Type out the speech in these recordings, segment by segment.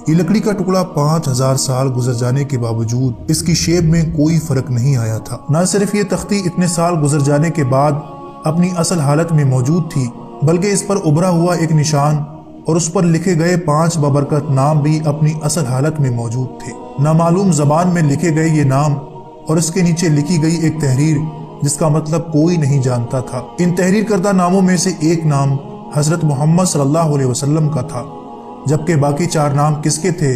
یہ لکڑی کا ٹکڑا 5000 سال گزر جانے کے باوجود اس کی شیپ میں کوئی فرق نہیں آیا تھا۔ نہ صرف یہ تختی اتنے سال گزر جانے کے بعد اپنی اصل حالت میں موجود تھی، بلکہ اس پر ابھرا ہوا ایک نشان اور اس پر لکھے گئے 5 بابرکت نام بھی اپنی اصل حالت میں موجود تھے۔ نامعلوم زبان میں لکھے گئے یہ نام اور اس کے نیچے لکھی گئی ایک تحریر جس کا مطلب کوئی نہیں جانتا تھا۔ ان تحریر کردہ ناموں میں سے ایک نام حضرت محمد صلی اللہ علیہ وسلم کا تھا، جبکہ باقی 4 نام کس کے تھے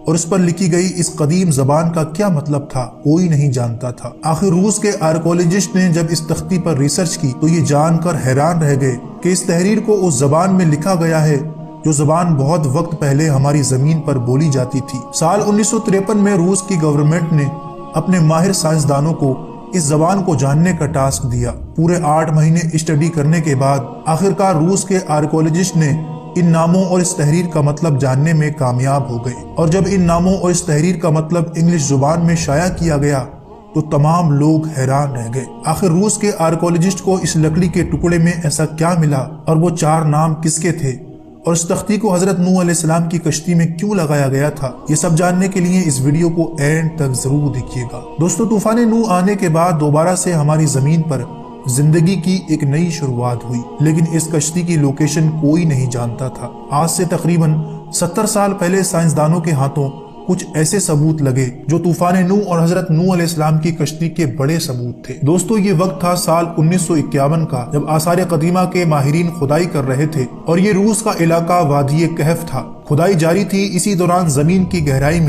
اور اس پر لکھی گئی اس قدیم زبان کا کیا مطلب تھا کوئی نہیں جانتا تھا۔ آخر روس کے آرکیولوجسٹ نے جب اس تختی پر ریسرچ کی تو یہ جان کر حیران رہ گئے کہ اس تحریر کو اس زبان میں لکھا گیا ہے جو زبان بہت وقت پہلے ہماری زمین پر بولی جاتی تھی۔ سال 1953 میں روس کی گورنمنٹ نے اپنے ماہر سائنسدانوں کو اس زبان کو جاننے کا ٹاسک دیا۔ پورے 8 مہینے اسٹڈی کرنے کے بعد آخرکار روس کے آرکیولوجسٹ نے ان ناموں اور اس تحریر کا مطلب جاننے میں کامیاب ہو گئے، اور جب ان ناموں اور اس تحریر کا مطلب انگلش زبان میں شائع کیا گیا تو تمام لوگ حیران رہ گئے۔ آخر روس کے آرکیولوجسٹ کو اس لکڑی کے ٹکڑے میں ایسا کیا ملا اور وہ 4 نام کس کے تھے اور اس تختی کو حضرت نوح علیہ السلام کی کشتی میں کیوں لگایا گیا تھا، یہ سب جاننے کے لیے اس ویڈیو کو اینڈ تک ضرور دیکھیے گا۔ دوستو، طوفان نوح آنے کے بعد دوبارہ سے ہماری زمین پر زندگی کی ایک نئی شروعات ہوئی، لیکن اس کشتی کی لوکیشن کوئی نہیں جانتا تھا۔ آج سے تقریباً 70 سال پہلے سائنسدانوں کے ہاتھوں کچھ ایسے ثبوت لگے جو طوفان نوح اور حضرت نوح علیہ السلام کی کشتی کے بڑے ثبوت تھے۔ دوستو، یہ وقت تھا سال 1951 کا، جب آثار قدیمہ کے ماہرین کھدائی کر رہے تھے اور یہ روس کا علاقہ وادی کہف تھا۔ کھدائی جاری تھی، اسی دوران زمین کی گہرائی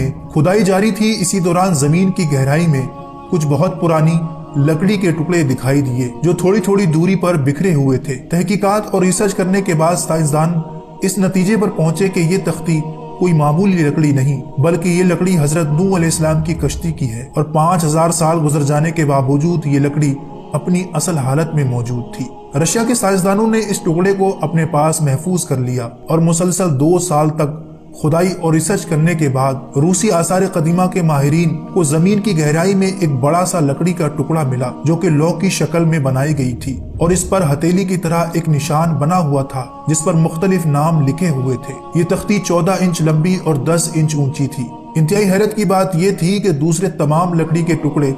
میں کچھ بہت پرانی لکڑی کے ٹکڑے دکھائی دیے جو تھوڑی تھوڑی دوری پر بکھرے ہوئے تھے۔ تحقیقات اور ریسرچ کرنے کے بعد سائنسدان اس نتیجے پر پہنچے کہ یہ تختی کوئی معمولی لکڑی نہیں، بلکہ یہ لکڑی حضرت نوح علیہ السلام کی کشتی کی ہے، اور 5000 سال گزر جانے کے باوجود یہ لکڑی اپنی اصل حالت میں موجود تھی۔ رشیا کے سائنسدانوں نے اس ٹکڑے کو اپنے پاس محفوظ کر لیا اور مسلسل 2 سال تک کھدائی اور ریسرچ کرنے کے بعد روسی آثار قدیمہ کے ماہرین کو زمین کی گہرائی میں ایک بڑا سا لکڑی کا ٹکڑا ملا جو کہ لوح کی شکل میں بنائی گئی تھی، اور اس پر ہتھیلی کی طرح ایک نشان بنا ہوا تھا جس پر مختلف نام لکھے ہوئے تھے۔ یہ تختی 14 انچ لمبی اور 10 انچ اونچی تھی۔ انتہائی حیرت کی بات یہ تھی کہ دوسرے تمام لکڑی کے ٹکڑے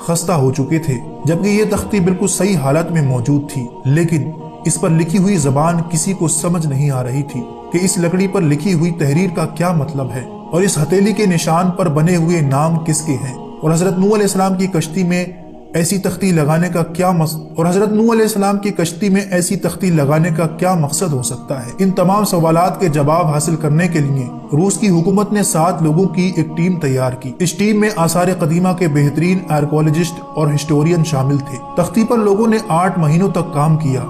خستہ ہو چکے تھے، جبکہ یہ تختی بالکل صحیح حالت میں موجود تھی، لیکن اس پر لکھی ہوئی زبان کسی کو سمجھ نہیں آ رہی تھی کہ اس لکڑی پر لکھی ہوئی تحریر کا کیا مطلب ہے، اور اس ہتھیلی کے نشان پر بنے ہوئے نام کس کے ہیں، اور حضرت نوح علیہ السلام کی کشتی میں ایسی تختی لگانے کا کیا مقصد ہو سکتا ہے۔ ان تمام سوالات کے جواب حاصل کرنے کے لیے روس کی حکومت نے 7 لوگوں کی ایک ٹیم تیار کی۔ اس ٹیم میں آثار قدیمہ کے بہترین آرکیولوجسٹ اور ہسٹورین شامل تھے۔ تختی پر لوگوں نے 8 مہینوں تک کام کیا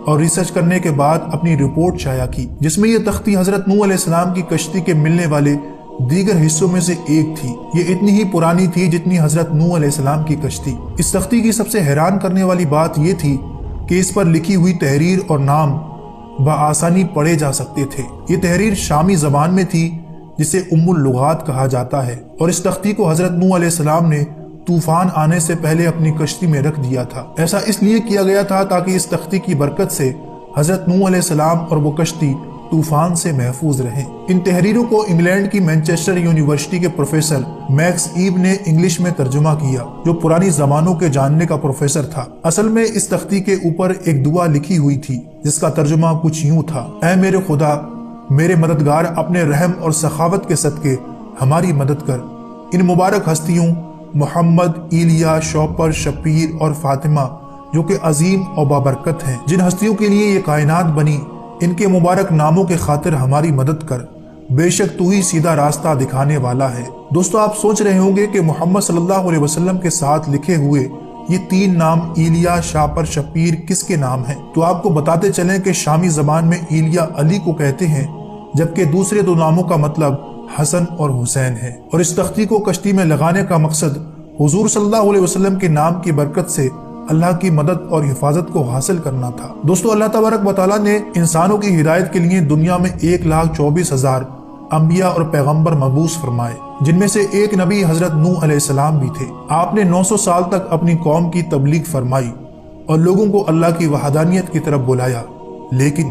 اور ریسرچ کرنے کے بعد اپنی رپورٹ شائع کی، جس میں یہ تختی حضرت نوح علیہ السلام کی کشتی کے ملنے والے دیگر حصوں میں سے ایک تھی۔ یہ اتنی ہی پرانی تھی جتنی حضرت نوح علیہ السلام کی کشتی۔ اس تختی کی سب سے حیران کرنے والی بات یہ تھی کہ اس پر لکھی ہوئی تحریر اور نام بآسانی پڑھے جا سکتے تھے۔ یہ تحریر شامی زبان میں تھی جسے اللغات کہا جاتا ہے، اور اس تختی کو حضرت نوح علیہ السلام نے طوفان آنے سے پہلے اپنی کشتی میں رکھ دیا تھا۔ ایسا اس لیے کیا گیا تھا تاکہ اس تختی کی برکت سے حضرت نوح علیہ السلام اور وہ کشتی طوفان سے محفوظ رہیں۔ ان تحریروں کو انگلینڈ کی مینچسٹر یونیورسٹی کے پروفیسر میکس ایو نے انگلش میں ترجمہ کیا، جو پرانی زبانوں کے جاننے کا پروفیسر تھا۔ اصل میں اس تختی کے اوپر ایک دعا لکھی ہوئی تھی جس کا ترجمہ کچھ یوں تھا: اے میرے خدا، میرے مددگار، اپنے رحم اور سخاوت کے صدقے ہماری مدد کر۔ ان مبارک ہستیوں محمد، ایلیا، شوپر، شپیر اور فاطمہ جو کہ عظیم اور بابرکت ہیں، جن ہستیوں کے لیے یہ کائنات بنی، ان کے مبارک ناموں کے خاطر ہماری مدد کر، بے شک تو ہی سیدھا راستہ دکھانے والا ہے۔ دوستو، آپ سوچ رہے ہوں گے کہ محمد صلی اللہ علیہ وسلم کے ساتھ لکھے ہوئے یہ 3 نام ایلیا، شاپر، شپیر کس کے نام ہیں؟ تو آپ کو بتاتے چلیں کہ شامی زبان میں ایلیا علی کو کہتے ہیں، جبکہ دوسرے 2 ناموں کا مطلب حسن اور حسین ہے، اور اس تختی کو کشتی میں لگانے کا مقصد حضور صلی اللہ علیہ وسلم کے نام کی برکت سے اللہ کی مدد اور حفاظت کو حاصل کرنا تھا۔ دوستو، اللہ تبارک و تعالیٰ نے انسانوں کی ہدایت کے لیے دنیا میں 1,24,000 انبیاء اور پیغمبر مبعوث فرمائے، جن میں سے ایک نبی حضرت نوح علیہ السلام بھی تھے۔ آپ نے 900 سال تک اپنی قوم کی تبلیغ فرمائی اور لوگوں کو اللہ کی وحدانیت کی طرف بلایا، لیکن